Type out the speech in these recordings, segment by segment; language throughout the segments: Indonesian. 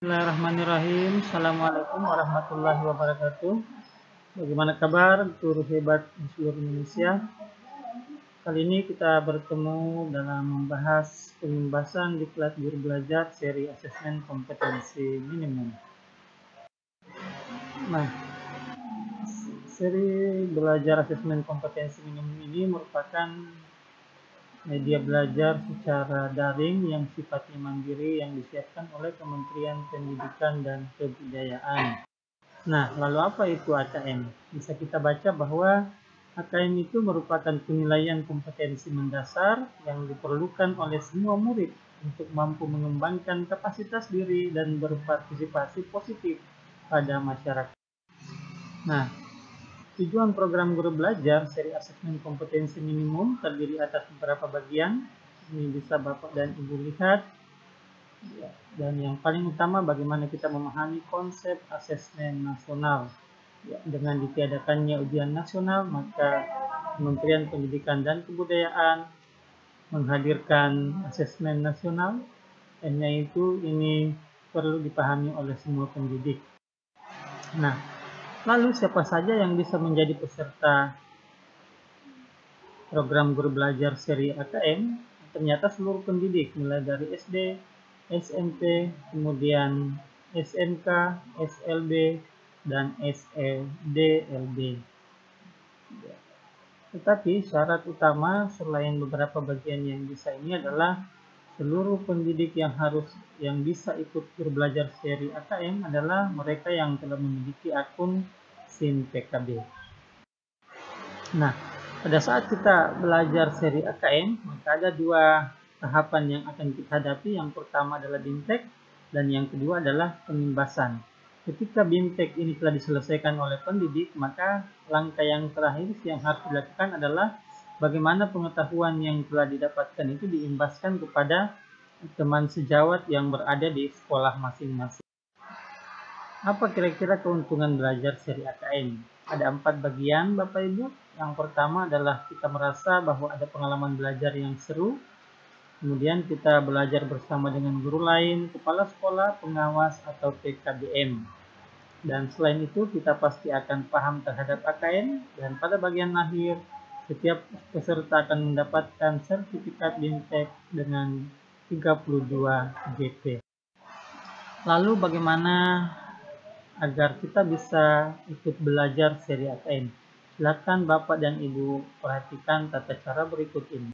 Bismillahirrahmanirrahim. Assalamualaikum warahmatullahi wabarakatuh. Bagaimana kabar guru hebat di seluruh Indonesia? Kali ini kita bertemu dalam membahas pembahasan di kelas guru belajar seri asesmen kompetensi minimum. Nah, seri belajar asesmen kompetensi minimum ini merupakan media belajar secara daring yang sifatnya mandiri yang disiapkan oleh Kementerian Pendidikan dan Kebudayaan. Nah, lalu apa itu AKM? Bisa kita baca bahwa AKM itu merupakan penilaian kompetensi mendasar yang diperlukan oleh semua murid untuk mampu mengembangkan kapasitas diri dan berpartisipasi positif pada masyarakat. Nah, tujuan program guru belajar seri asesmen kompetensi minimum terdiri atas beberapa bagian. Ini bisa Bapak dan Ibu lihat. Dan yang paling utama bagaimana kita memahami konsep asesmen nasional. Dengan ditiadakannya ujian nasional, maka Kementerian Pendidikan dan Kebudayaan menghadirkan asesmen nasional. Yaitu ini perlu dipahami oleh semua pendidik. Nah, lalu siapa saja yang bisa menjadi peserta program guru belajar seri AKM? Ternyata seluruh pendidik, mulai dari SD, SMP, kemudian SMK, SLB, dan SEDLB. Tetapi syarat utama selain beberapa bagian yang bisa ini adalah seluruh pendidik yang bisa ikut guru belajar seri AKM adalah mereka yang telah memiliki akun SIM PKB. Nah, pada saat kita belajar seri AKM, maka ada dua tahapan yang akan kita hadapi. Yang pertama adalah BIMTEK dan yang kedua adalah penimbasan. Ketika BIMTEK ini telah diselesaikan oleh pendidik, maka langkah yang terakhir yang harus dilakukan adalah bagaimana pengetahuan yang telah didapatkan itu diimbaskan kepada teman sejawat yang berada di sekolah masing-masing. Apa kira-kira keuntungan belajar seri AKM? Ada 4 bagian Bapak Ibu. Yang pertama adalah kita merasa bahwa ada pengalaman belajar yang seru. Kemudian kita belajar bersama dengan guru lain, kepala sekolah, pengawas, atau PKBM. Dan selain itu kita pasti akan paham terhadap AKM. Dan pada bagian akhir, setiap peserta akan mendapatkan sertifikat BIMTEK dengan 32 GP. Lalu bagaimana agar kita bisa ikut belajar seri AKM? Silakan Bapak dan Ibu perhatikan tata cara berikut ini.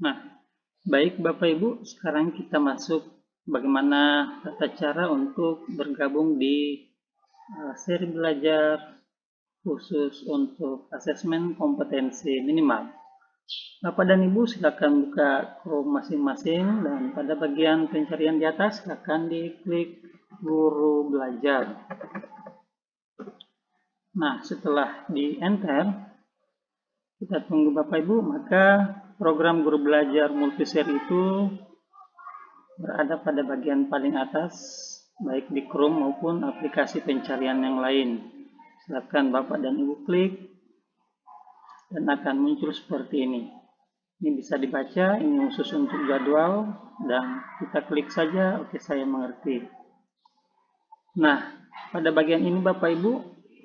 Nah, baik Bapak Ibu, sekarang kita masuk bagaimana tata cara untuk bergabung di seri belajar khusus untuk asesmen kompetensi minimal. Bapak dan Ibu silakan buka Chrome masing-masing dan pada bagian pencarian di atas silakan diklik guru belajar. Nah, setelah di enter, kita tunggu Bapak Ibu, maka program guru belajar multiseri itu berada pada bagian paling atas, baik di Chrome maupun aplikasi pencarian yang lain. Silakan Bapak dan Ibu klik dan akan muncul seperti ini. Ini bisa dibaca, ini khusus untuk jadwal dan kita klik saja, oke saya mengerti. Nah, pada bagian ini Bapak Ibu,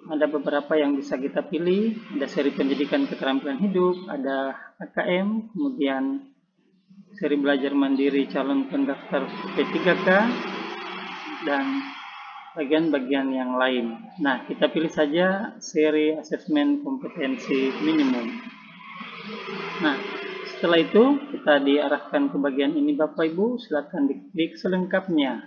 ada beberapa yang bisa kita pilih. Ada seri pendidikan keterampilan hidup, ada AKM, kemudian seri belajar mandiri calon pendaftar P3K, dan bagian-bagian yang lain. Nah, kita pilih saja seri asesmen kompetensi minimum. Nah, setelah itu kita diarahkan ke bagian ini Bapak Ibu, silakan diklik selengkapnya.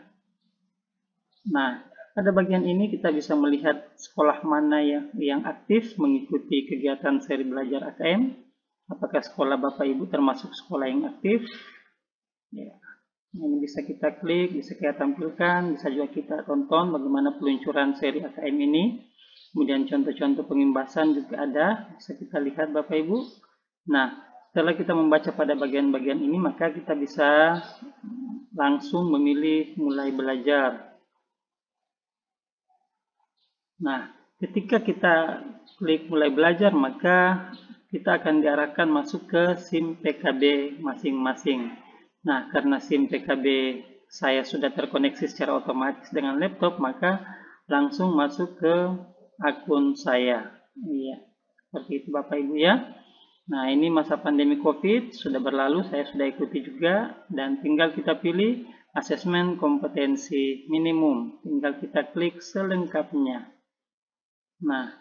Nah, pada bagian ini kita bisa melihat sekolah mana yang aktif mengikuti kegiatan seri belajar AKM. Apakah sekolah Bapak Ibu termasuk sekolah yang aktif? Ya. Ini bisa kita klik, bisa kita tampilkan, bisa juga kita tonton bagaimana peluncuran seri AKM ini. Kemudian contoh-contoh pengimbasan juga ada, bisa kita lihat Bapak Ibu. Nah, setelah kita membaca pada bagian-bagian ini, maka kita bisa langsung memilih mulai belajar. Nah, ketika kita klik mulai belajar, maka kita akan diarahkan masuk ke SIM PKB masing-masing. Nah, karena SIM PKB saya sudah terkoneksi secara otomatis dengan laptop, maka langsung masuk ke akun saya. Iya, seperti itu Bapak Ibu ya. Nah, ini masa pandemi COVID sudah berlalu, saya sudah ikuti juga, dan tinggal kita pilih asesmen kompetensi minimum. Tinggal kita klik selengkapnya. Nah,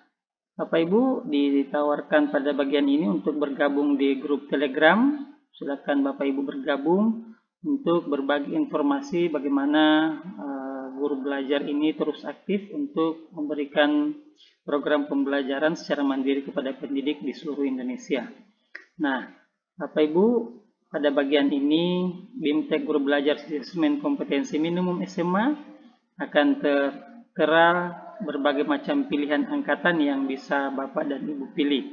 Bapak Ibu ditawarkan pada bagian ini untuk bergabung di grup Telegram. Silakan Bapak Ibu bergabung untuk berbagi informasi bagaimana guru belajar ini terus aktif untuk memberikan program pembelajaran secara mandiri kepada pendidik di seluruh Indonesia. Nah, Bapak Ibu, pada bagian ini BIMTEK Guru Belajar Asesmen Kompetensi Minimum SMA akan tertera berbagai macam pilihan angkatan yang bisa Bapak dan Ibu pilih.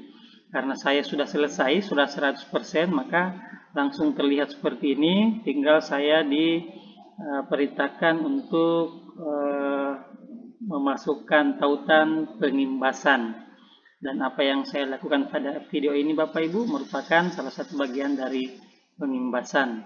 Karena saya sudah selesai, sudah 100%, maka langsung terlihat seperti ini. Tinggal saya diperintahkan untuk memasukkan tautan pengimbasan. Dan apa yang saya lakukan pada video ini Bapak Ibu merupakan salah satu bagian dari pengimbasan.